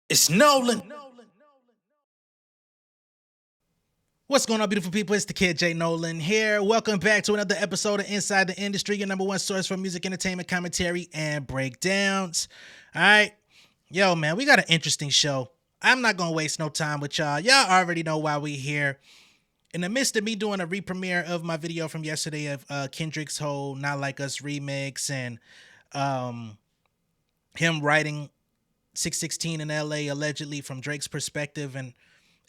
It's Nolan. What's going on, beautiful people? It's the kid J Nolan here. Welcome back to another episode of Inside the Industry, your number one source for music, entertainment, commentary, and breakdowns. All right. Yo, man, we got an interesting show. I'm not going to waste no time with y'all. Y'all already know why we here. In the midst of me doing a re-premiere of my video from yesterday of Kendrick's whole Not Like Us remix and um, him writing 616 in LA allegedly from Drake's perspective. And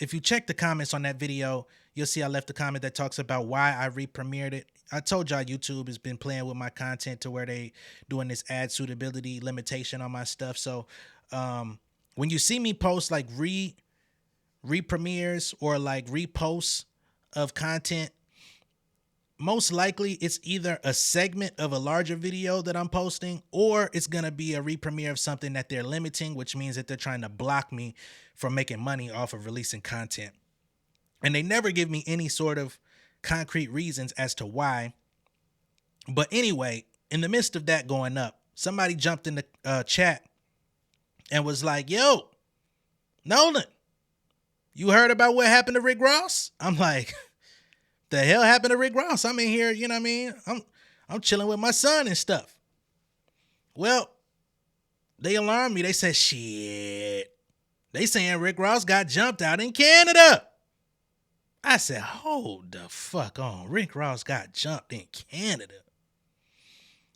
if you check the comments on that video, you'll see I left a comment that talks about why I re-premiered it. I told y'all YouTube has been playing with my content to where they doing this ad suitability limitation on my stuff. So when you see me post like re-premieres or like reposts of content, most likely it's either a segment of a larger video that I'm posting, or it's going to be a re-premiere of something that they're limiting, which means that they're trying to block me from making money off of releasing content. And they never give me any sort of concrete reasons as to why. But anyway, in the midst of that going up, somebody jumped in the chat and was like, yo, Nolan, you heard about what happened to Rick Ross? I'm like, the hell happened to Rick Ross? I'm in here, you know what I mean? I'm chilling with my son and stuff. Well, they alarmed me. They said, shit. They saying Rick Ross got jumped out in Canada. I said, hold the fuck on. Rick Ross got jumped in Canada.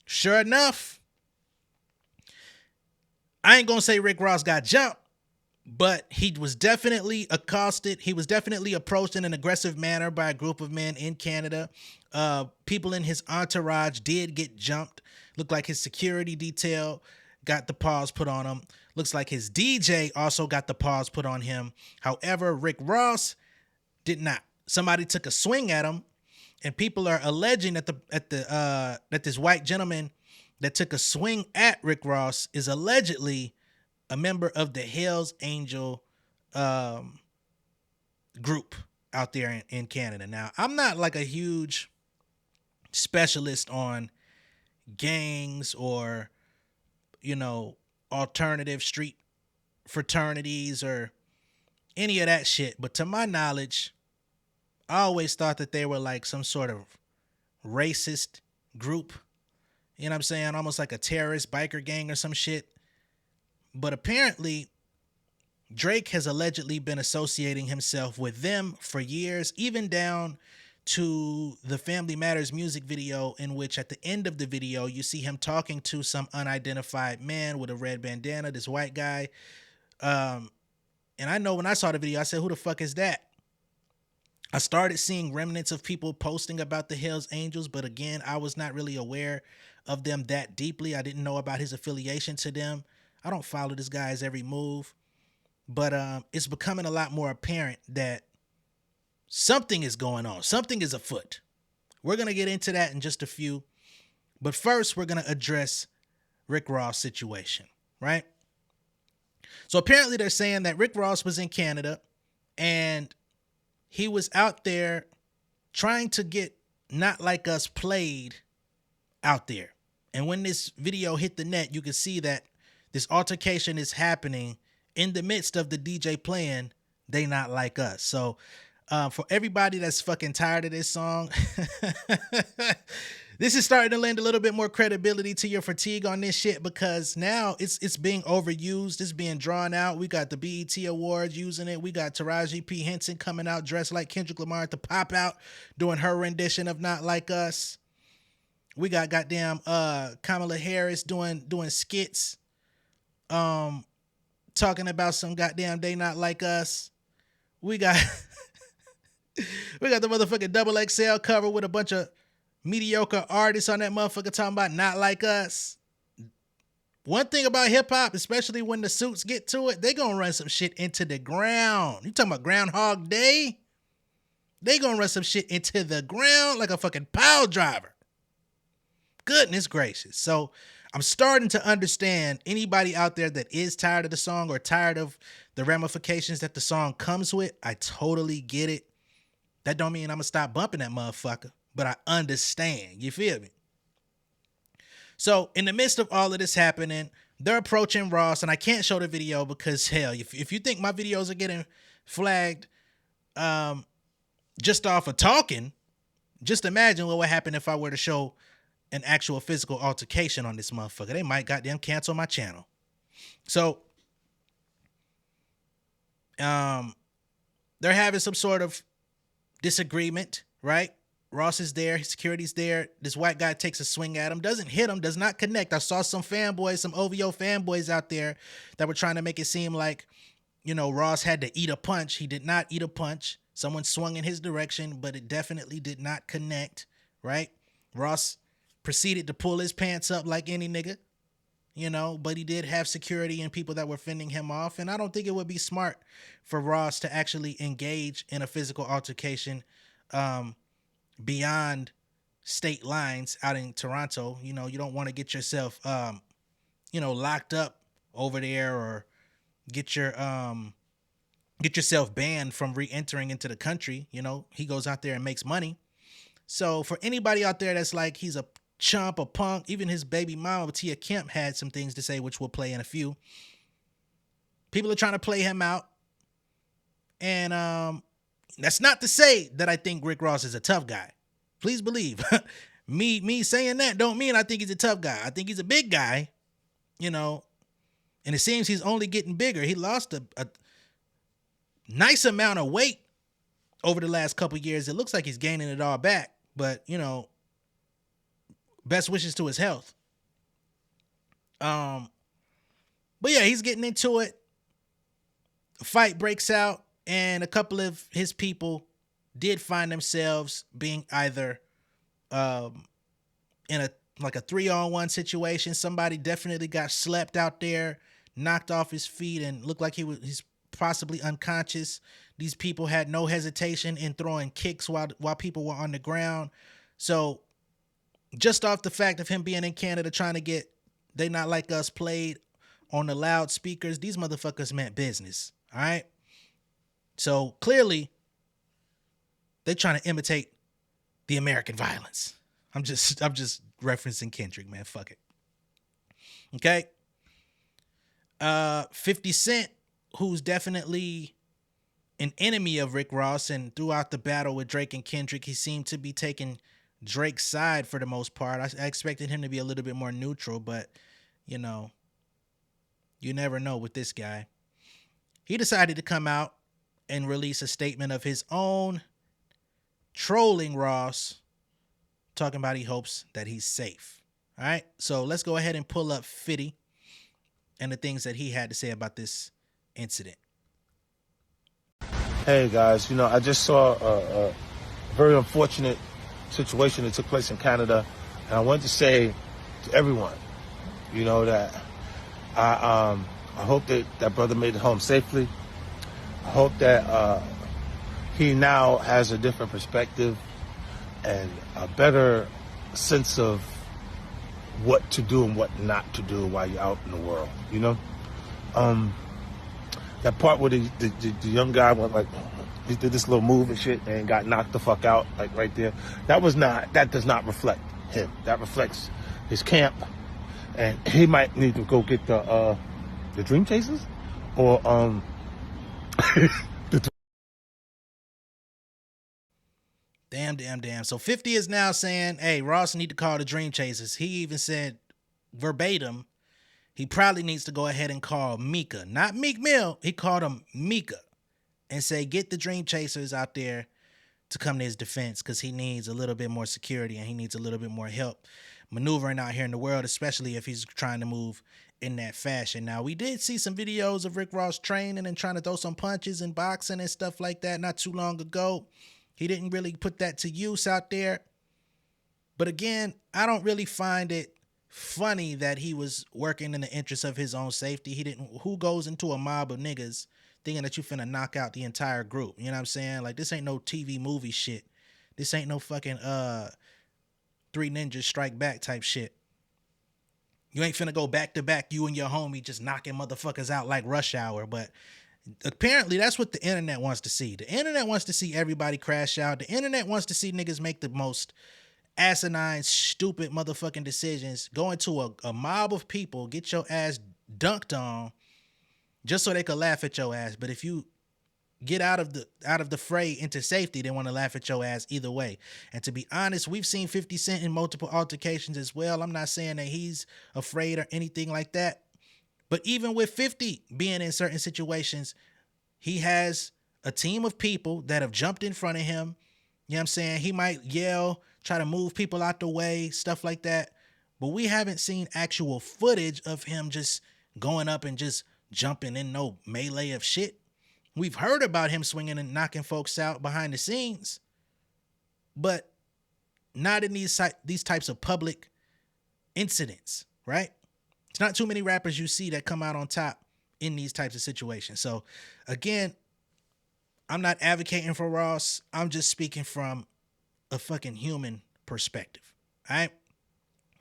Sure enough, I ain't gonna say Rick Ross got jumped, but he was definitely accosted. He was definitely approached in an aggressive manner by a group of men in Canada. People in his entourage did get jumped. Looked like his security detail got the paws put on him. Looks like his DJ also got the paws put on him. However, Rick Ross did not. Somebody took a swing at him, and people are alleging that that this white gentleman that took a swing at Rick Ross is allegedly a member of the Hells Angel group out there in Canada. Now, I'm not like a huge specialist on gangs or, you know, alternative street fraternities or any of that shit. But to my knowledge, I always thought that they were like some sort of racist group. You know what I'm saying? Almost like a terrorist biker gang or some shit. But apparently, Drake has allegedly been associating himself with them for years, even down to the Family Matters music video, in which at the end of the video, you see him talking to some unidentified man with a red bandana, this white guy. And I know when I saw the video, I said, who the fuck is that? I started seeing remnants of people posting about the Hells Angels, but again, I was not really aware of them that deeply. I didn't know about his affiliation to them. I don't follow this guy's every move, but it's becoming a lot more apparent that something is going on. Something is afoot. We're going to get into that in just a few. But first, we're going to address Rick Ross' situation, right? So apparently they're saying that Rick Ross was in Canada and he was out there trying to get Not Like Us played out there. And when this video hit the net, you can see that this altercation is happening in the midst of the DJ playing They Not Like Us. So for everybody that's fucking tired of this song, this is starting to lend a little bit more credibility to your fatigue on this shit, because now it's being overused. It's being drawn out. We got the BET Awards using it. We got Taraji P. Henson coming out dressed like Kendrick Lamar to pop out doing her rendition of Not Like Us. We got goddamn Kamala Harris doing skits talking about some goddamn They Not Like Us. We got we got the motherfucking double XL cover with a bunch of mediocre artists on that motherfucker talking about Not Like Us. One thing about hip hop, especially when the suits get to it, they gonna run some shit into the ground. You talking about Groundhog Day? They gonna run some shit into the ground like a fucking pile driver. Goodness gracious. So I'm starting to understand anybody out there that is tired of the song or tired of the ramifications that the song comes with. I totally get it. That don't mean I'm gonna stop bumping that motherfucker, but I understand. You feel me? So in the midst of all of this happening, they're approaching Ross, and I can't show the video because hell, if you think my videos are getting flagged just off of talking, just imagine what would happen if I were to show an actual physical altercation on this motherfucker. They might goddamn cancel my channel. So they're having some sort of disagreement, right? Ross is there, his security's there. This white guy takes a swing at him, doesn't hit him, does not connect. I saw some fanboys, some OVO fanboys out there that were trying to make it seem like, you know, Ross had to eat a punch. He did not eat a punch. Someone swung in his direction, but it definitely did not connect, right? Ross proceeded to pull his pants up like any nigga, you know, but he did have security and people that were fending him off. And I don't think it would be smart for Ross to actually engage in a physical altercation beyond state lines out in Toronto. You know, you don't want to get yourself, you know, locked up over there or get yourself banned from re-entering into the country. You know, he goes out there and makes money. So for anybody out there that's like, he's a chump, a punk, even his baby mama, Tia Kemp, had some things to say, which we'll play in a few. People are trying to play him out. And that's not to say that I think Rick Ross is a tough guy. Please believe. me saying that don't mean I think he's a tough guy. I think he's a big guy, you know, and it seems he's only getting bigger. He lost a nice amount of weight over the last couple of years. It looks like he's gaining it all back, but you know, best wishes to his health. But yeah, he's getting into it. A fight breaks out, and a couple of his people did find themselves being either in a 3-on-1 situation. Somebody definitely got slept out there, knocked off his feet, and looked like he's possibly unconscious. These people had no hesitation in throwing kicks while people were on the ground. So just off the fact of him being in Canada trying to get They Not Like Us played on the loudspeakers, these motherfuckers meant business. All right. So clearly they're trying to imitate the American violence. I'm just referencing Kendrick, man. Fuck it. Okay. 50 Cent, who's definitely an enemy of Rick Ross, and throughout the battle with Drake and Kendrick, he seemed to be taking Drake's side for the most part. I expected him to be a little bit more neutral, but you know, you never know with this guy. He decided to come out and release a statement of his own, trolling Ross, talking about he hopes that he's safe. All right, so let's go ahead and pull up 50 and the things that he had to say about this incident. Hey guys, you know, I just saw a very unfortunate situation that took place in Canada, and I wanted to say to everyone, you know, that I hope that brother made it home safely. I hope that he now has a different perspective and a better sense of what to do and what not to do while you're out in the world, you know? That part where the young guy went like, he did this little move and shit and got knocked the fuck out, like right there. That does not reflect him. That reflects his camp. And he might need to go get the Dream Chasers or Damn. So 50 is now saying, hey, Ross need to call the Dream Chasers. He even said verbatim, he probably needs to go ahead and call Mika. Not Meek Mill. He called him Mika and say, get the Dream Chasers out there to come to his defense, because he needs a little bit more security and he needs a little bit more help maneuvering out here in the world, especially if he's trying to move in that fashion. Now, we did see some videos of Rick Ross training and trying to throw some punches and boxing and stuff like that not too long ago. He didn't really put that to use out there. But again, I don't really find it funny that he was working in the interest of his own safety. Who goes into a mob of niggas thinking that you finna knock out the entire group? You know what I'm saying? Like, this ain't no TV movie shit. This ain't no fucking Three Ninjas Strike Back type shit. You ain't finna go back to back, you and your homie just knocking motherfuckers out like Rush Hour. But apparently that's what the internet wants to see. The internet wants to see everybody crash out. The internet wants to see niggas make the most asinine, stupid motherfucking decisions, go into a mob of people, get your ass dunked on just so they could laugh at your ass. But if you get out of the fray into safety, they want to laugh at your ass either way. And to be honest, we've seen 50 Cent in multiple altercations as well. I'm not saying that he's afraid or anything like that. But even with 50 being in certain situations, he has a team of people that have jumped in front of him. You know what I'm saying? He might yell, try to move people out the way, stuff like that. But we haven't seen actual footage of him just going up and just jumping in no melee of shit. We've heard about him swinging and knocking folks out behind the scenes, but not in these types of public incidents, right? It's not too many rappers you see that come out on top in these types of situations. So again, I'm not advocating for Ross. I'm just speaking from a fucking human perspective. All right.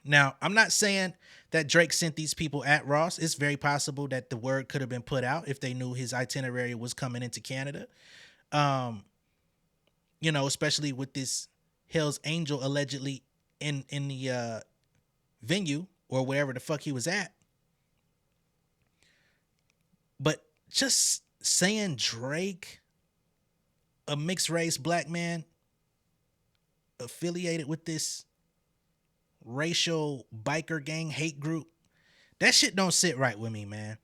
Now, I'm not saying that Drake sent these people at Ross. It's very possible that the word could have been put out if they knew his itinerary was coming into Canada. Especially with this Hell's Angel allegedly in the venue or wherever the fuck he was at. But just saying Drake, a mixed race black man affiliated with this racial biker gang hate group, that shit don't sit right with me, man.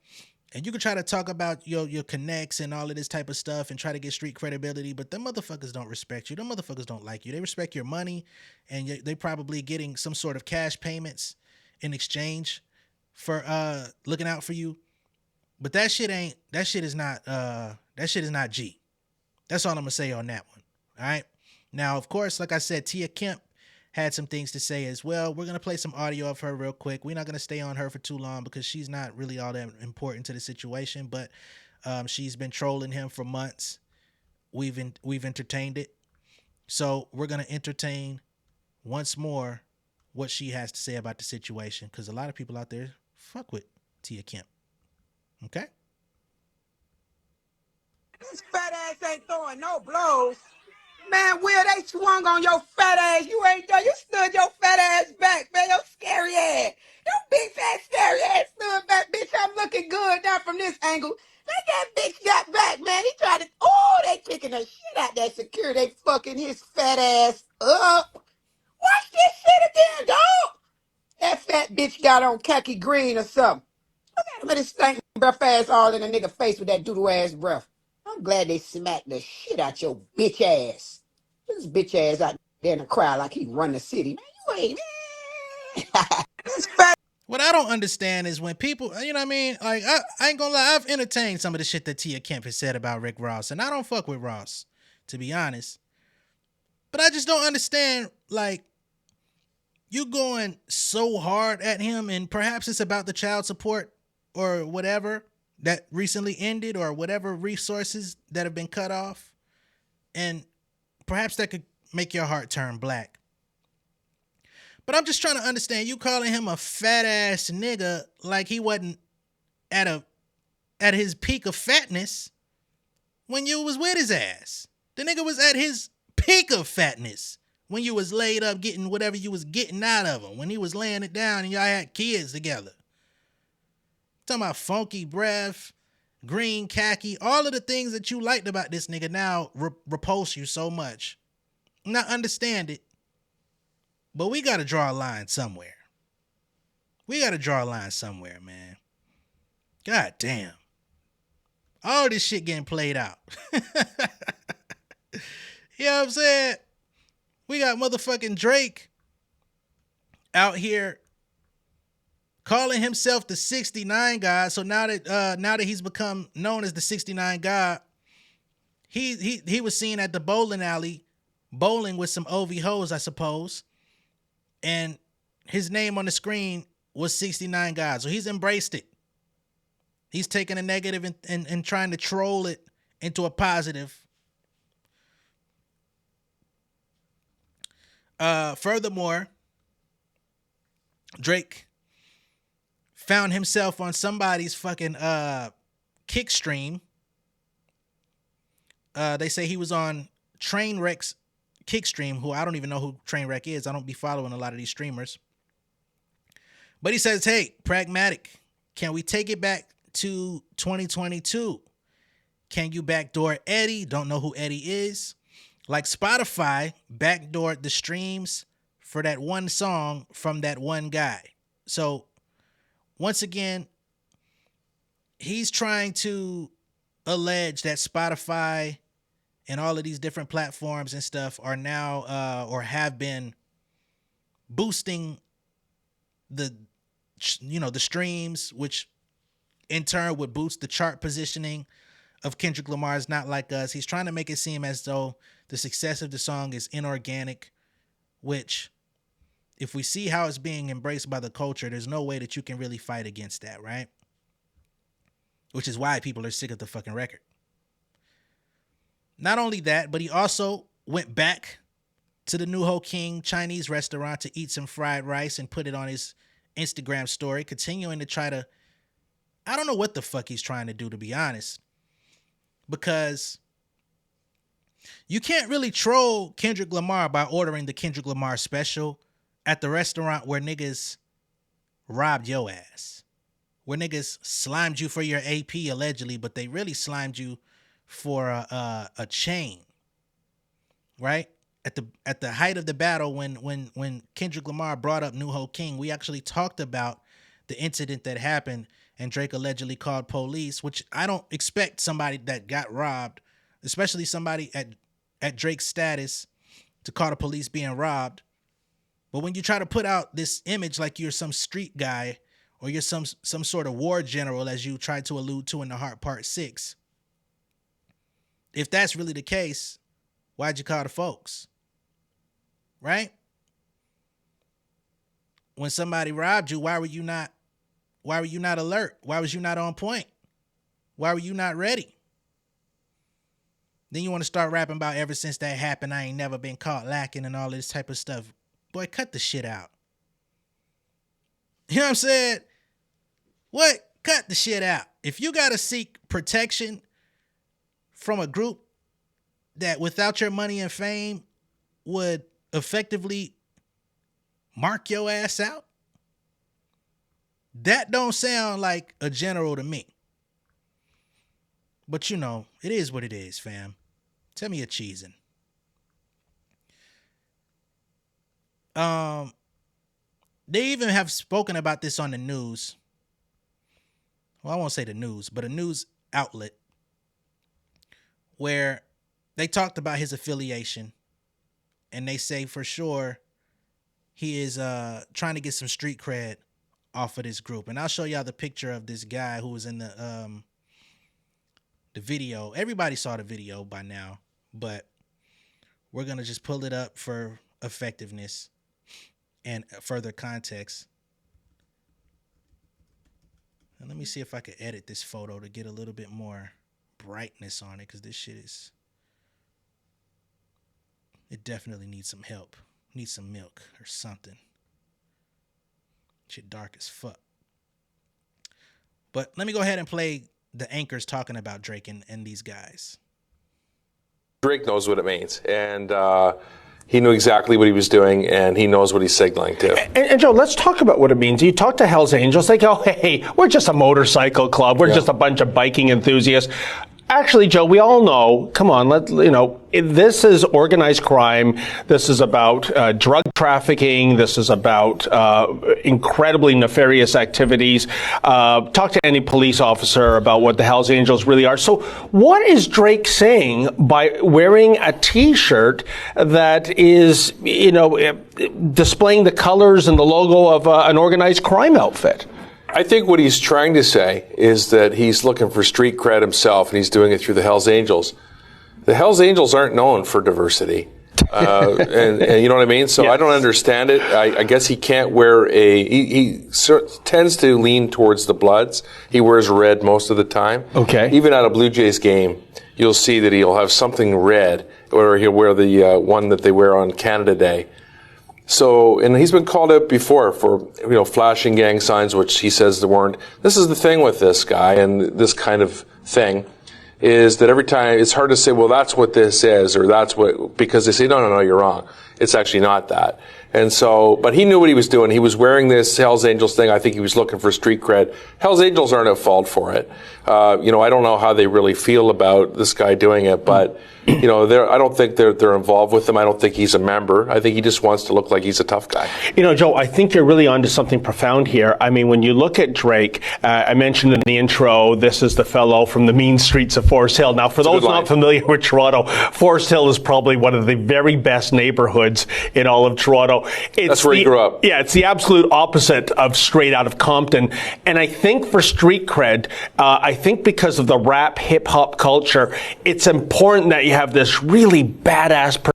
And you can try to talk about your connects and all of this type of stuff and try to get street credibility, but them motherfuckers don't respect you. Them motherfuckers don't like you. They respect your money, and they probably getting some sort of cash payments in exchange for looking out for you. But that shit is not G. That's all I'm gonna say on that one. All right. Now, of course, like I said, Tia Kemp had some things to say as well. We're going to play some audio of her real quick. We're not going to stay on her for too long because she's not really all that important to the situation, but she's been trolling him for months. We've entertained it. So we're going to entertain once more what she has to say about the situation, because a lot of people out there fuck with Tia Kemp. Okay? This fat ass ain't throwing no blows. Man, Will, they swung on your fat ass. You ain't done. You stood your fat ass back, man. Your scary ass. Your big fat scary ass stood back, bitch. I'm looking good now from this angle. That bitch got back, man. He tried to. Oh, they kicking the shit out that security. They fucking his fat ass up. Watch this shit again, dog. That fat bitch got on khaki green or something. Look at him with his stinking breath ass all in a nigga face with that doodle ass breath. I'm glad they smacked the shit out your bitch ass. This bitch ass out there in the crowd like he run the city. Man, you ain't. This fat. What I don't understand is when people, you know what I mean? Like, I ain't gonna lie, I've entertained some of the shit that Tia Kemp has said about Rick Ross, and I don't fuck with Ross, to be honest. But I just don't understand, like, you going so hard at him, and perhaps it's about the child support or whatever that recently ended, or whatever resources that have been cut off, and perhaps that could make your heart turn black. But I'm just trying to understand, you calling him a fat ass nigga like he wasn't at his peak of fatness when you was with his ass. The nigga was at his peak of fatness when you was laid up getting whatever you was getting out of him, when he was laying it down and y'all had kids together. Talking about funky breath, green khaki, all of the things that you liked about this nigga now repulse you so much. Not understand it, but we got to draw a line somewhere. We got to draw a line somewhere, man. God damn. All this shit getting played out. You know what I'm saying? We got motherfucking Drake out here calling himself the 69 guy. So now that he's become known as the 69 guy, he was seen at the bowling alley bowling with some OV hoes, I suppose. And his name on the screen was 69 guys. So he's embraced it. He's taking a negative and trying to troll it into a positive. Furthermore, Drake found himself on somebody's fucking kick stream. They say he was on Trainwreck's Kickstream, who I don't even know who Trainwreck is. I don't be following a lot of these streamers. But he says, hey, Pragmatic, can we take it back to 2022? Can you backdoor Eddie? Don't know who Eddie is. Like Spotify backdoored the streams for that one song from that one guy. So once again, he's trying to allege that Spotify and all of these different platforms and stuff are now or have been boosting the streams, which in turn would boost the chart positioning of Kendrick Lamar's Not Like Us. He's trying to make it seem as though the success of the song is inorganic, which if we see how it's being embraced by the culture, there's no way that you can really fight against that, right? Which is why people are sick of the fucking record. Not only that, but he also went back to the New Ho King Chinese restaurant to eat some fried rice and put it on his Instagram story, continuing to try to, I don't know what the fuck he's trying to do, to be honest, because you can't really troll Kendrick Lamar by ordering the Kendrick Lamar special at the restaurant where niggas robbed your ass, where niggas slimed you for your AP allegedly, but they really slimed you for a chain, right? At the height of the battle, when Kendrick Lamar brought up New Ho King, we actually talked about the incident that happened, and Drake allegedly called police, which I don't expect somebody that got robbed, especially somebody at Drake's status, to call the police being robbed. But when you try to put out this image like you're some street guy or you're some sort of war general, as you tried to allude to in The Heart Part 6, if that's really the case, why'd you call the folks? Right? When somebody robbed you, why were you not alert? Why was you not on point? Why were you not ready? Then you want to start rapping about ever since that happened, I ain't never been caught lacking and all this type of stuff. Boy, cut the shit out. You know what I'm saying? What? Cut the shit out. If you got to seek protection from a group that without your money and fame would effectively mark your ass out, that don't sound like a general to me. But you know, it is what it is, fam. Tell me you're cheesing. They even have spoken about this on the news. Well, I won't say the news, but a news outlet where they talked about his affiliation, and they say for sure he is trying to get some street cred off of this group. And I'll show y'all the picture of this guy who was in the video. Everybody saw the video by now, but we're going to just pull it up for effectiveness and further context. And let me see if I can edit this photo to get a little bit more brightness on it, because this shit is, it definitely needs some help. Needs some milk or something. Shit dark as fuck. But let me go ahead and play the anchors talking about Drake and these guys. Drake knows what it means, and he knew exactly what he was doing, and he knows what he's signaling to. And Joe, let's talk about what it means. You talk to Hell's Angels, like, oh, hey, we're just a motorcycle club. We're just a bunch of biking enthusiasts. Actually, Joe, we all know, come on, this is organized crime. This is about drug trafficking. This is about incredibly nefarious activities. Talk to any police officer about what the Hells Angels really are. So what is Drake saying by wearing a T-shirt that is, displaying the colors and the logo of an organized crime outfit? I think what he's trying to say is that he's looking for street cred himself, and he's doing it through the Hells Angels. The Hells Angels aren't known for diversity. And you know what I mean? So I don't understand it. I guess he can't wear he tends to lean towards the Bloods. He wears red most of the time. Okay. Even at a Blue Jays game, you'll see that he'll have something red, or he'll wear the one that they wear on Canada Day. So, and he's been called out before for, flashing gang signs, which he says there weren't. This is the thing with this guy and this kind of thing. is that every time it's hard to say, well, that's what this is, or that's what, because they say, no, you're wrong. It's actually not that. And so, but he knew what he was doing. He was wearing this Hells Angels thing. I think he was looking for street cred. Hells Angels aren't at fault for it. I don't know how they really feel about this guy doing it, but I don't think they're involved with him. I don't think he's a member. I think he just wants to look like he's a tough guy. Joe, I think you're really onto something profound here. I mean, when you look at Drake, I mentioned in the intro, this is the fellow from the mean streets of Forest Hill. Now, for those not familiar with Toronto, Forest Hill is probably one of the very best neighborhoods in all of Toronto. That's where he grew up. Yeah, it's the absolute opposite of straight out of Compton. And I think for street cred, I think because of the rap hip hop culture, it's important that you have this really badass person.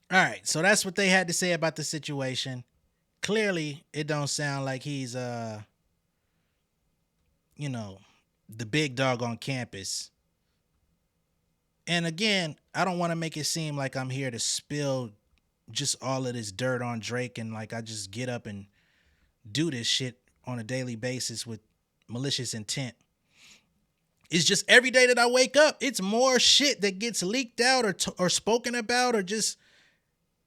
All right, so that's what they had to say about the situation. Clearly, it don't sound like he's the big dog on campus. And again, I don't want to make it seem like I'm here to spill just all of this dirt on Drake and like I just get up and do this shit on a daily basis with malicious intent. It's just every day that I wake up, it's more shit that gets leaked out or spoken about, or just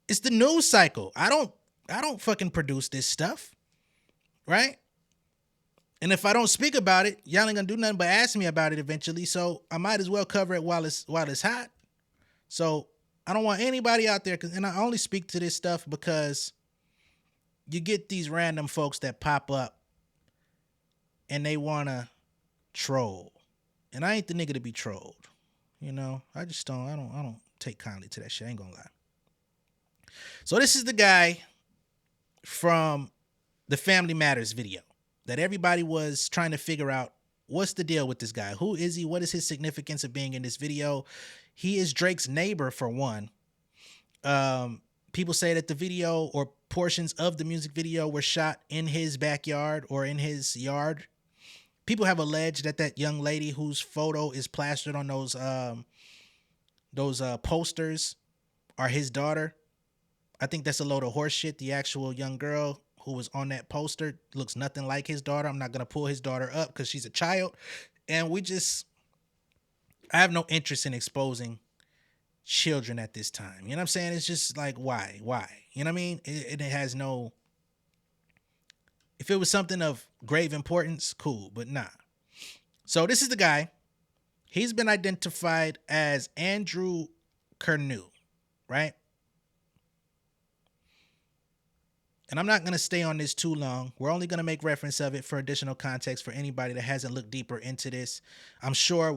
it's the news cycle. I don't fucking produce this stuff, right? And if I don't speak about it, y'all ain't gonna do nothing but ask me about it eventually. So I might as well cover it while it's hot. So I don't want anybody out there, and I only speak to this stuff because you get these random folks that pop up and they wanna troll. And I ain't the nigga to be trolled. I just don't take kindly to that shit. I ain't gonna lie. So this is the guy from the Family Matters video that everybody was trying to figure out what's the deal with this guy. Who is he? What is his significance of being in this video? He is Drake's neighbor, for one. People say that the video or portions of the music video were shot in his backyard or in his yard. People have alleged that young lady whose photo is plastered on those posters are his daughter. I think that's a load of horse shit. The actual young girl who was on that poster looks nothing like his daughter. I'm not going to pull his daughter up because she's a child. And I have no interest in exposing children at this time. You know what I'm saying? It's just like, why? You know what I mean? It has no... If it was something of grave importance, cool, but nah. So this is the guy. He's been identified as Andrew Kernew, right? And I'm not going to stay on this too long. We're only going to make reference of it for additional context for anybody that hasn't looked deeper into this. I'm sure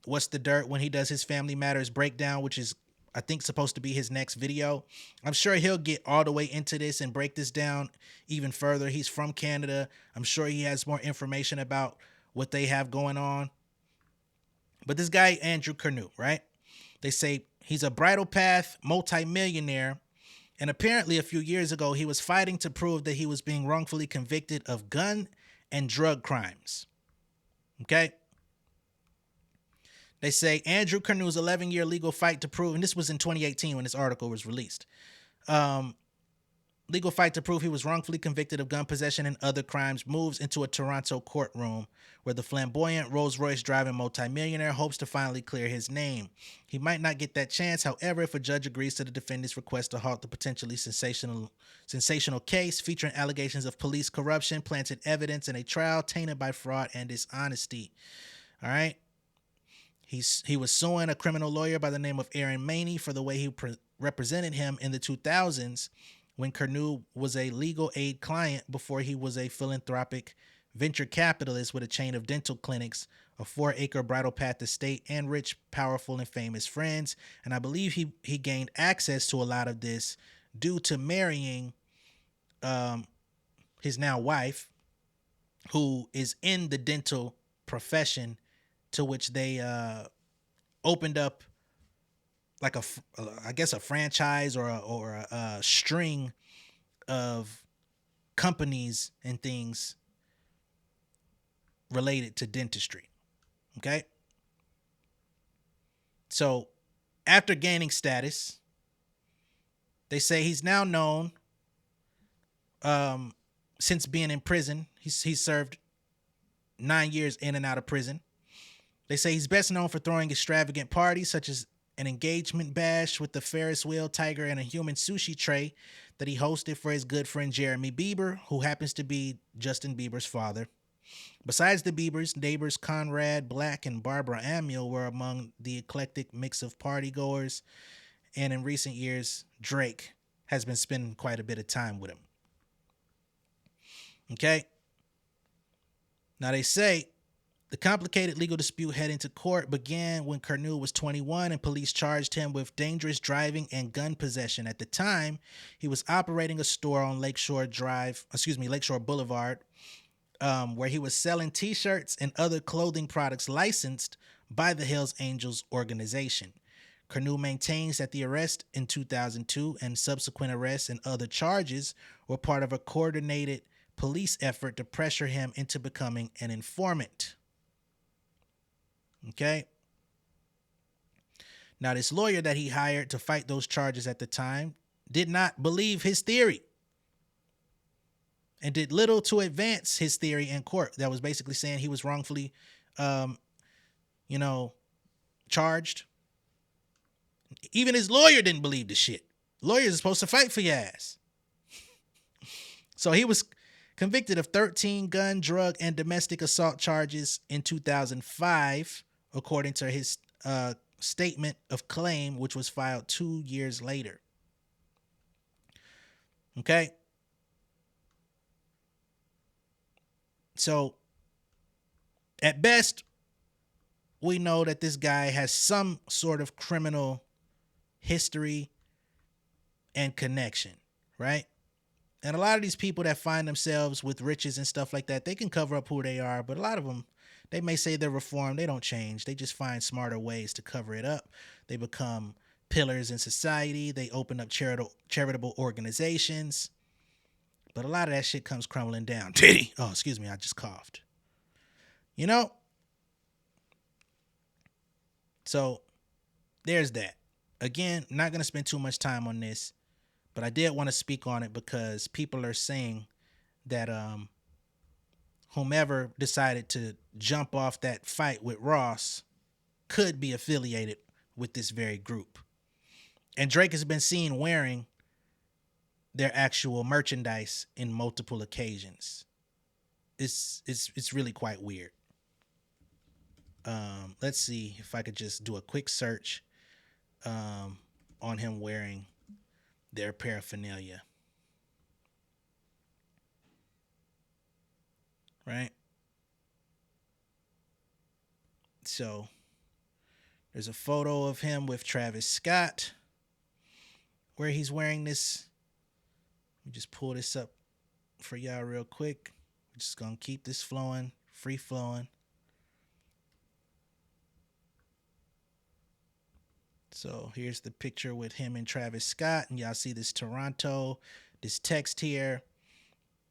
What's the Dirt, when he does his Family Matters breakdown, which is, I think, supposed to be his next video, I'm sure he'll get all the way into this and break this down even further. He's from Canada. I'm sure he has more information about what they have going on. But this guy, Andrew Kernew, right? They say he's a bridal path multimillionaire. And apparently a few years ago, he was fighting to prove that he was being wrongfully convicted of gun and drug crimes. Okay? They say Andrew Kernew's 11-year legal fight to prove, and this was in 2018 when this article was released. Legal fight to prove he was wrongfully convicted of gun possession and other crimes moves into a Toronto courtroom where the flamboyant Rolls-Royce driving multimillionaire hopes to finally clear his name. He might not get that chance, however, if a judge agrees to the defendant's request to halt the potentially sensational case featuring allegations of police corruption, planted evidence, and a trial tainted by fraud and dishonesty. All right? He was suing a criminal lawyer by the name of Aaron Maney for the way he represented him in the 2000s when Kernew was a legal aid client before he was a philanthropic venture capitalist with a chain of dental clinics, a 4-acre bridal path estate, and rich, powerful, and famous friends. And I believe he gained access to a lot of this due to marrying his now wife, who is in the dental profession, to which they opened up like a franchise or a string of companies and things related to dentistry. Okay? So after gaining status, they say he's now known since being in prison. He's served 9 years in and out of prison. They say he's best known for throwing extravagant parties such as an engagement bash with the Ferris wheel tiger and a human sushi tray that he hosted for his good friend Jeremy Bieber, who happens to be Justin Bieber's father. Besides the Biebers, neighbors Conrad Black and Barbara Amiel were among the eclectic mix of partygoers, and in recent years, Drake has been spending quite a bit of time with him. Okay? Now they say the complicated legal dispute heading to court began when Curnew was 21 and police charged him with dangerous driving and gun possession. At the time, he was operating a store on Lakeshore Boulevard, where he was selling t-shirts and other clothing products licensed by the Hells Angels organization. Curnew maintains that the arrest in 2002 and subsequent arrests and other charges were part of a coordinated police effort to pressure him into becoming an informant. Okay. Now, this lawyer that he hired to fight those charges at the time did not believe his theory and did little to advance his theory in court. That was basically saying he was wrongfully, charged. Even his lawyer didn't believe the shit. Lawyers are supposed to fight for your ass. So he was convicted of 13 gun, drug, and domestic assault charges in 2005, according to his statement of claim, which was filed 2 years later. Okay. So, at best, we know that this guy has some sort of criminal history and connection, right? And a lot of these people that find themselves with riches and stuff like that, they can cover up who they are, but a lot of them, they may say they're reformed. They don't change. They just find smarter ways to cover it up. They become pillars in society. They open up charitable organizations. But a lot of that shit comes crumbling down. Oh, excuse me, I just coughed. You know? So, there's that. Again, not going to spend too much time on this, but I did want to speak on it because people are saying that whomever decided to jump off that fight with Ross could be affiliated with this very group. And Drake has been seen wearing their actual merchandise in multiple occasions. It's really quite weird. Let's see if I could just do a quick search on him wearing their paraphernalia. Right? So there's a photo of him with Travis Scott where he's wearing this. Let me just pull this up for y'all real quick. We're just going to keep this flowing, free flowing. So here's the picture with him and Travis Scott. And y'all see this Toronto, this text here.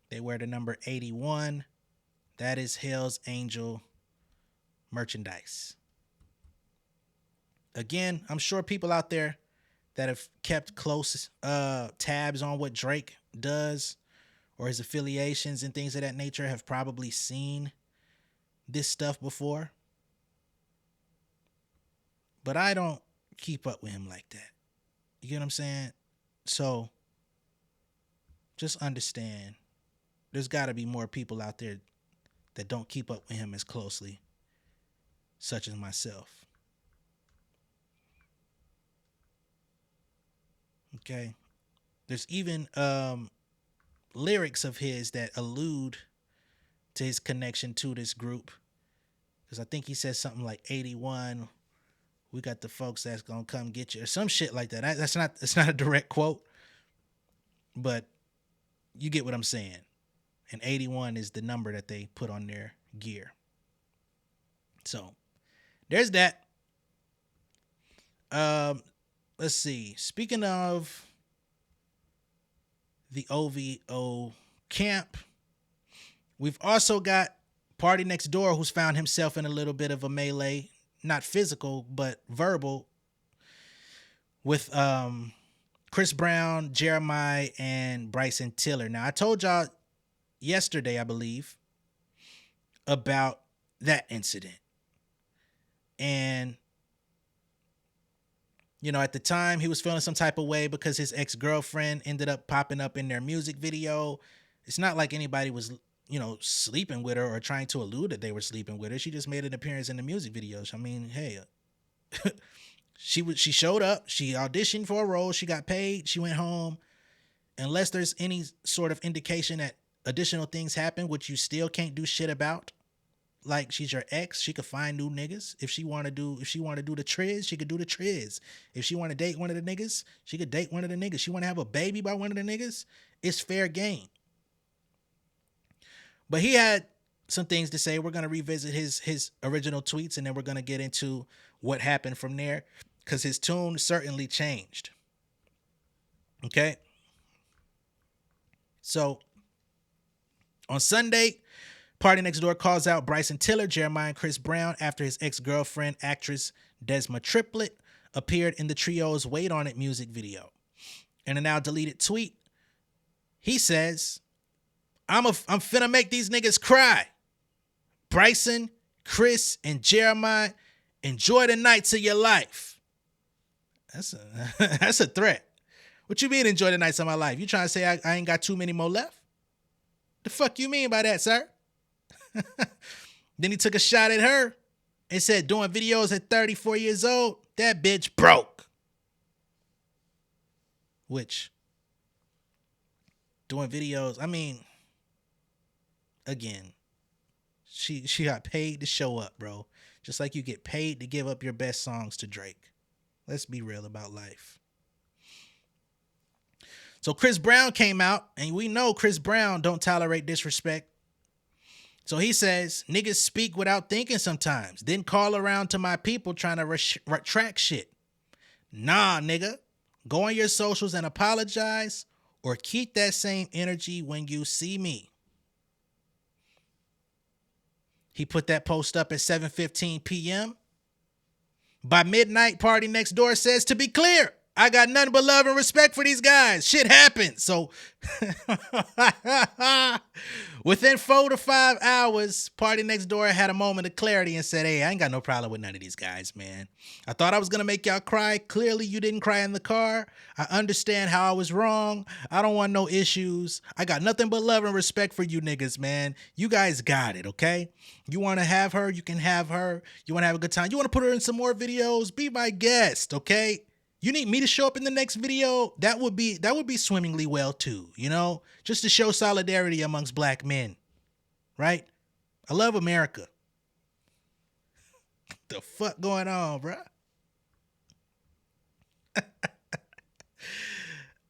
They wear the number 81. That is Hell's Angel merchandise. Again, I'm sure people out there that have kept close tabs on what Drake does or his affiliations and things of that nature have probably seen this stuff before. But I don't keep up with him like that. You get what I'm saying? So just understand there's got to be more people out there that don't keep up with him as closely, such as myself. Okay. There's even lyrics of his that allude to his connection to this group. Because I think he says something like 81, we got the folks that's going to come get you, or some shit like that. It's not a direct quote, but you get what I'm saying. And 81 is the number that they put on their gear. So there's that. Let's see. Speaking of the OVO camp, we've also got PartyNextDoor, who's found himself in a little bit of a melee, not physical, but verbal, with Chris Brown, Jeremiah, and Bryson Tiller. Now, I told y'all yesterday, I believe, about that incident. And, you know, at the time he was feeling some type of way because his ex-girlfriend ended up popping up in their music video. It's not like anybody was, you know, sleeping with her or trying to allude that they were sleeping with her. She just made an appearance in the music video. I mean, hey, she showed up, she auditioned for a role, she got paid, she went home. Unless there's any sort of indication that additional things happen, which you still can't do shit about. Like, she's your ex, she could find new niggas. If she want to do the triz, she could do the triz. If she want to date one of the niggas, she could date one of the niggas. She want to have a baby by one of the niggas, it's fair game. But he had some things to say. We're going to revisit his original tweets, and then we're going to get into what happened from there, because his tune certainly changed. Okay? So, on Sunday, PartyNextDoor calls out Bryson Tiller, Jeremiah, and Chris Brown after his ex-girlfriend, actress Desma Triplett, appeared in the trio's Wait On It music video. In a now deleted tweet, he says, I'm finna make these niggas cry. Bryson, Chris, and Jeremiah, enjoy the nights of your life. That's a threat. What you mean enjoy the nights of my life? You trying to say I ain't got too many more left? The fuck you mean by that, sir? Then he took a shot at her and said, doing videos at 34 years old, that bitch broke. Which, doing videos, I mean, again, she got paid to show up, bro. Just like you get paid to give up your best songs to Drake. Let's be real about life. So Chris Brown came out, and we know Chris Brown don't tolerate disrespect. So he says, niggas speak without thinking sometimes. Then call around to my people trying to retract shit. Nah, nigga. Go on your socials and apologize, or keep that same energy when you see me. He put that post up at 7:15 p.m. By midnight, PartyNextDoor says, to be clear, I got nothing but love and respect for these guys. Shit happens. So within 4 to 5 hours, PartyNextDoor had a moment of clarity and said, hey, I ain't got no problem with none of these guys, man. I thought I was going to make y'all cry. Clearly, you didn't cry in the car. I understand how I was wrong. I don't want no issues. I got nothing but love and respect for you niggas, man. You guys got it, okay? You want to have her, you can have her. You want to have a good time. You want to put her in some more videos? Be my guest, okay? You need me to show up in the next video? That would be swimmingly well too, you know? Just to show solidarity amongst black men, right? I love America. The fuck going on, bruh?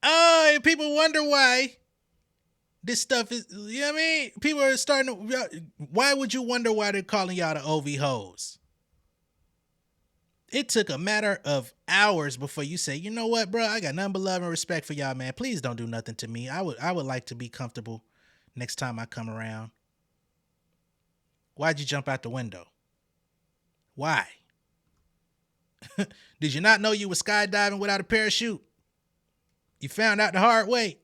Oh, and people wonder why this stuff is, you know what I mean? People are starting to, why would you wonder why they're calling y'all the OV hoes? It took a matter of hours before you say, you know what, bro? I got nothing but love and respect for y'all, man. Please don't do nothing to me. I would like to be comfortable next time I come around. Why'd you jump out the window? Why? Did you not know you were skydiving without a parachute? You found out the hard way.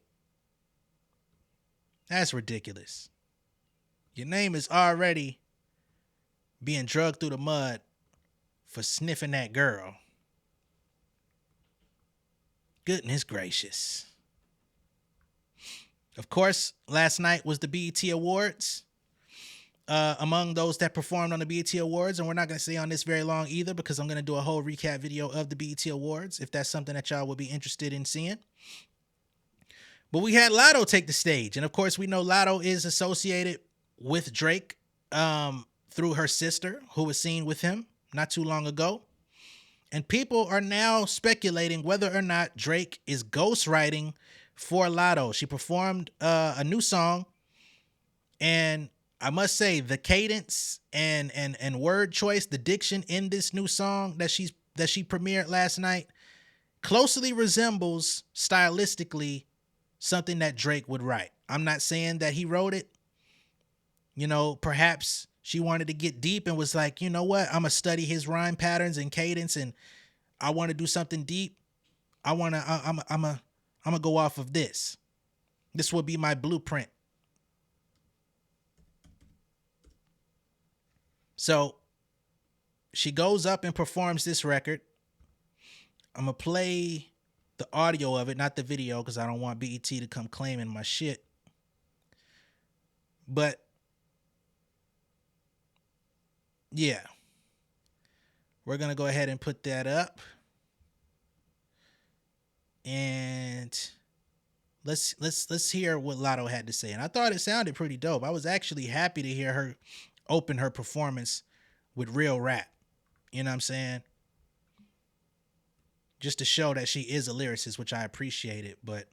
That's ridiculous. Your name is already being drugged through the mud for sniffing that girl. Goodness gracious. Of course, last night was the BET Awards. Among those that performed on the BET Awards, and we're not going to stay on this very long either because I'm going to do a whole recap video of the BET Awards if that's something that y'all would be interested in seeing. But we had Latto take the stage, and of course we know Latto is associated with Drake through her sister who was seen with him not too long ago. And people are now speculating whether or not Drake is ghostwriting for Latto. She performed a new song, and I must say the cadence and word choice, the diction in this new song that she premiered last night closely resembles stylistically something that Drake would write. I'm not saying that he wrote it. You know, perhaps she wanted to get deep and was like, you know what? I'm going to study his rhyme patterns and cadence, and I want to do something deep. I'm going to go off of this. This will be my blueprint. So she goes up and performs this record. I'm going to play the audio of it, not the video, because I don't want BET to come claiming my shit. But, yeah. We're going to go ahead and put that up. And let's hear what Latto had to say. And I thought it sounded pretty dope. I was actually happy to hear her open her performance with real rap. You know what I'm saying? Just to show that she is a lyricist, which I appreciated. But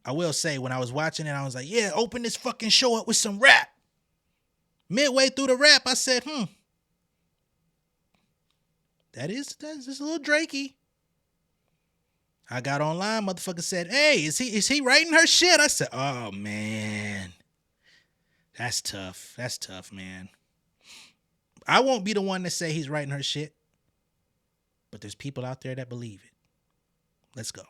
I will say, when I was watching it, I was like, yeah, open this fucking show up with some rap. Midway through the rap, I said, that's just a little Drakey. I got online, motherfucker said, hey, is he writing her shit? I said, oh, man. That's tough. That's tough, man. I won't be the one to say he's writing her shit, but there's people out there that believe it. Let's go.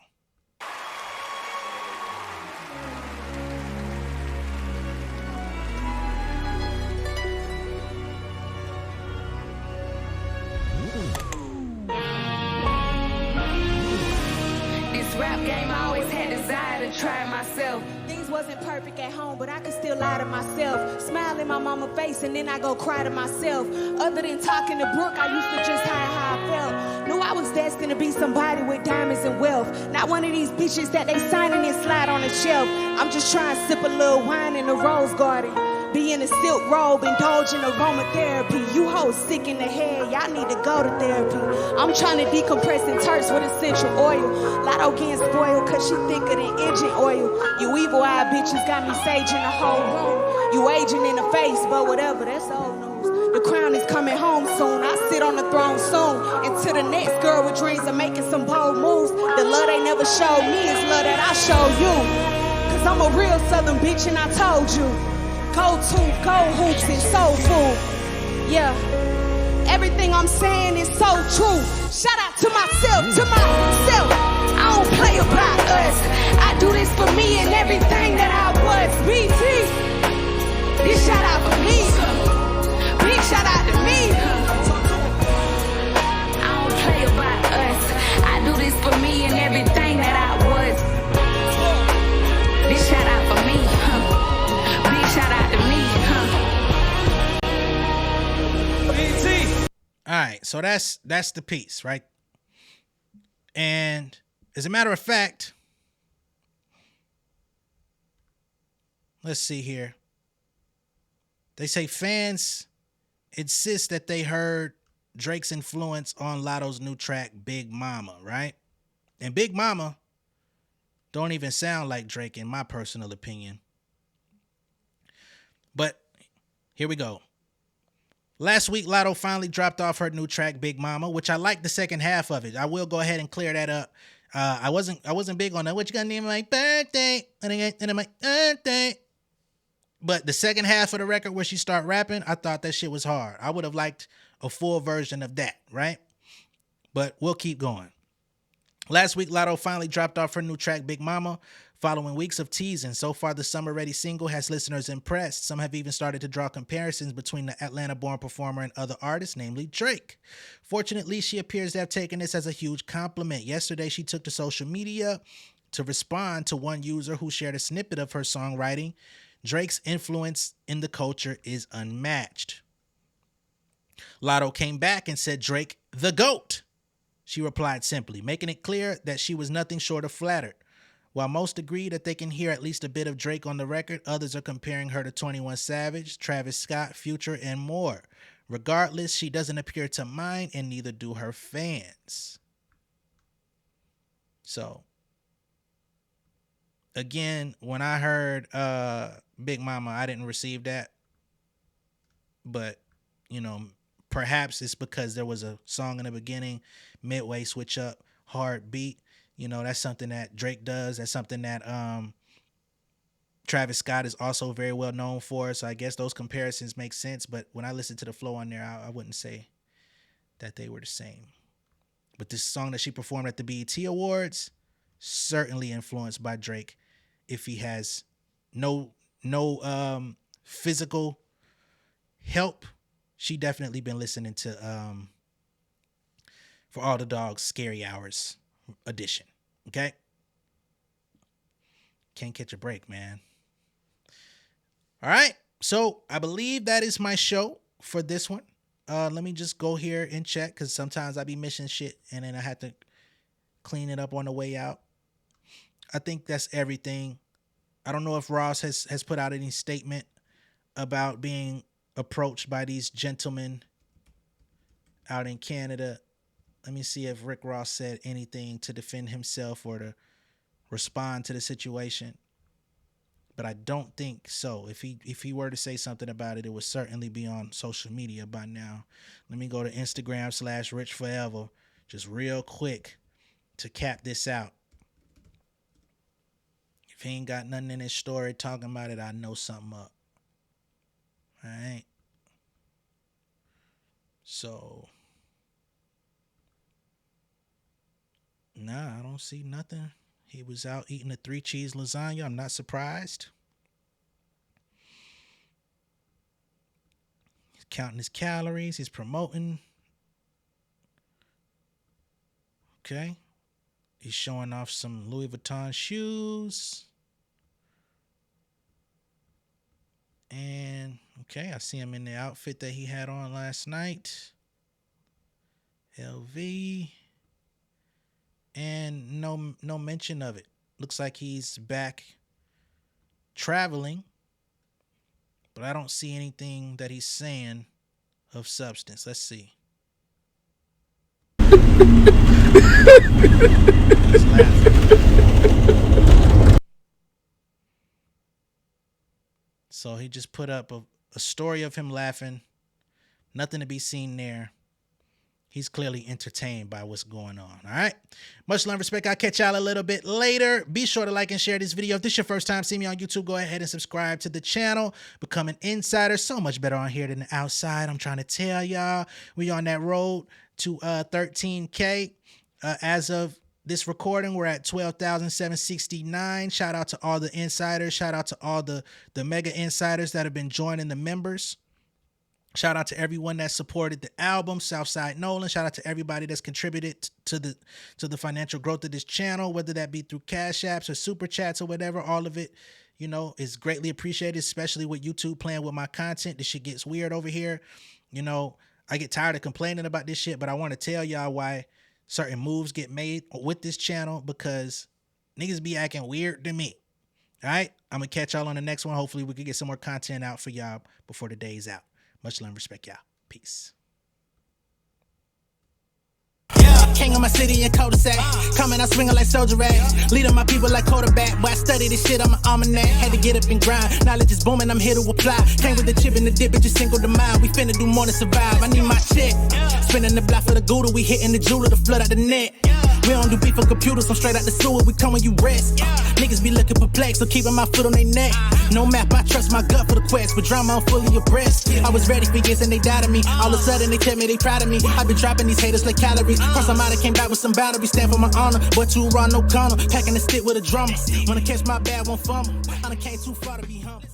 Rap game, I always had desire to try myself. Things wasn't perfect at home, but I could still lie to myself. Smile in my mama's face and then I go cry to myself. Other than talking to Brooke, I used to just hide how I felt. Knew I was destined to be somebody with diamonds and wealth. Not one of these bitches that they sign and then slide on the shelf. I'm just trying to sip a little wine in the rose garden. Be in a silk robe, indulge in aromatherapy. You hoes sick in the head, y'all need to go to therapy. I'm trying to decompress and terse with essential oil. Latto getting spoiled cause she thicker than engine oil. You evil-eyed bitches got me saging the whole room. You aging in the face, but whatever, that's old news. The crown is coming home soon, I sit on the throne soon. And to the next girl with dreams of making some bold moves. The love they never showed me is love that I show you. Cause I'm a real southern bitch and I told you. Gold tooth, gold hoops, and soul food. Yeah, everything I'm saying is so true. Shout out to myself, I don't play about us. I do this for me and everything that I was. BT, big shout out for me. Big shout out to me. I don't play about us. I do this for me and everything that I was. Big shout out for me. Big shout out to me, All right, so that's the piece, right? And as a matter of fact, let's see here. They say fans insist that they heard Drake's influence on Latto's new track, Big Mama, right? And Big Mama don't even sound like Drake in my personal opinion. But here we go. Last week, Latto finally dropped off her new track, Big Mama, which I like the second half of it. I will go ahead and clear that up. I wasn't big on that. What you gonna name my birthday? And my birthday. But the second half of the record where she start rapping, I thought that shit was hard. I would have liked a full version of that, right? But we'll keep going. Last week, Latto finally dropped off her new track, Big Mama, following weeks of teasing. So far, the summer-ready single has listeners impressed. Some have even started to draw comparisons between the Atlanta-born performer and other artists, namely Drake. Fortunately, she appears to have taken this as a huge compliment. Yesterday, she took to social media to respond to one user who shared a snippet of her songwriting. Drake's influence in the culture is unmatched. Latto came back and said, Drake, the GOAT. She replied simply, making it clear that she was nothing short of flattered. While most agree that they can hear at least a bit of Drake on the record, others are comparing her to 21 Savage, Travis Scott, Future, and more. Regardless, she doesn't appear to mind, and neither do her fans. So, again, when I heard Big Mama, I didn't receive that. But, you know, perhaps it's because there was a song in the beginning, midway switch up, hard beat. You know, that's something that Drake does. That's something that Travis Scott is also very well known for. So I guess those comparisons make sense. But when I listen to the flow on there, I wouldn't say that they were the same. But this song that she performed at the BET Awards, certainly influenced by Drake. If he has no physical help she definitely been listening to For All the Dogs Scary Hours edition. Okay? Can't catch a break, man. All right. So I believe that is my show for this one. Let me just go here and check, because sometimes I be missing shit and then I have to clean it up on the way out. I think that's everything. I don't know if Ross has put out any statement about being approached by these gentlemen out in Canada. Let me see if Rick Ross said anything to defend himself or to respond to the situation. But I don't think so. If he were to say something about it, it would certainly be on social media by now. Let me go to Instagram /RichForever just real quick to cap this out. If he ain't got nothing in his story talking about it, I know something up. All right. So, nah, I don't see nothing. He was out eating a 3-cheese lasagna. I'm not surprised. He's counting his calories. He's promoting. Okay. He's showing off some Louis Vuitton shoes. And, okay, I see him in the outfit that he had on last night. LV. And no mention of it. Looks like he's back traveling, but I don't see anything that he's saying of substance. Let's see. He's laughing. So he just put up a story of him laughing. Nothing to be seen there. He's clearly entertained by what's going on. All right. Much love and respect. I'll catch y'all a little bit later. Be sure to like and share this video. If this is your first time seeing me on YouTube, go ahead and subscribe to the channel. Become an insider. So much better on here than the outside. I'm trying to tell y'all. We on that road to 13K. As of this recording, we're at 12,769. Shout out to all the insiders. Shout out to all the mega insiders that have been joining the members. Shout out to everyone that supported the album, Southside Nolan. Shout out to everybody that's contributed to the financial growth of this channel, whether that be through Cash Apps or Super Chats or whatever. All of it, you know, is greatly appreciated, especially with YouTube playing with my content. This shit gets weird over here. You know, I get tired of complaining about this shit, but I want to tell y'all why certain moves get made with this channel, because niggas be acting weird to me. All right? I'm going to catch y'all on the next one. Hopefully we can get some more content out for y'all before the day's out. Much love and respect, y'all. Peace. King of my city and cul-de-sac. Coming out swinging like soldier rag. Leading my people like quarterback. Boy, I study this shit, I'm an almanac. Had to get up and grind. Knowledge is booming, I'm here to apply. Came with the chip and the dip, it just single the mind. We finna do more than survive. I need my check. Spinning the block for the Gouda. We hitting the jeweler to flood out the net. We don't do beef on computers, I'm straight out the sewer. We come when you rest. Niggas be looking perplexed, so keeping my foot on their neck. No map, I trust my gut for the quest. With drama, I'm fully abreast. I was ready for years and they doubted me. All of a sudden they tell me they proud of me. I've been dropping these haters like calories. Cross them out, I came back with some boundaries. Stand for my honor, but too raw, no gunner. Packing the stick with a drummer. Wanna catch my bad, won't fumble. I done came too far to be humble.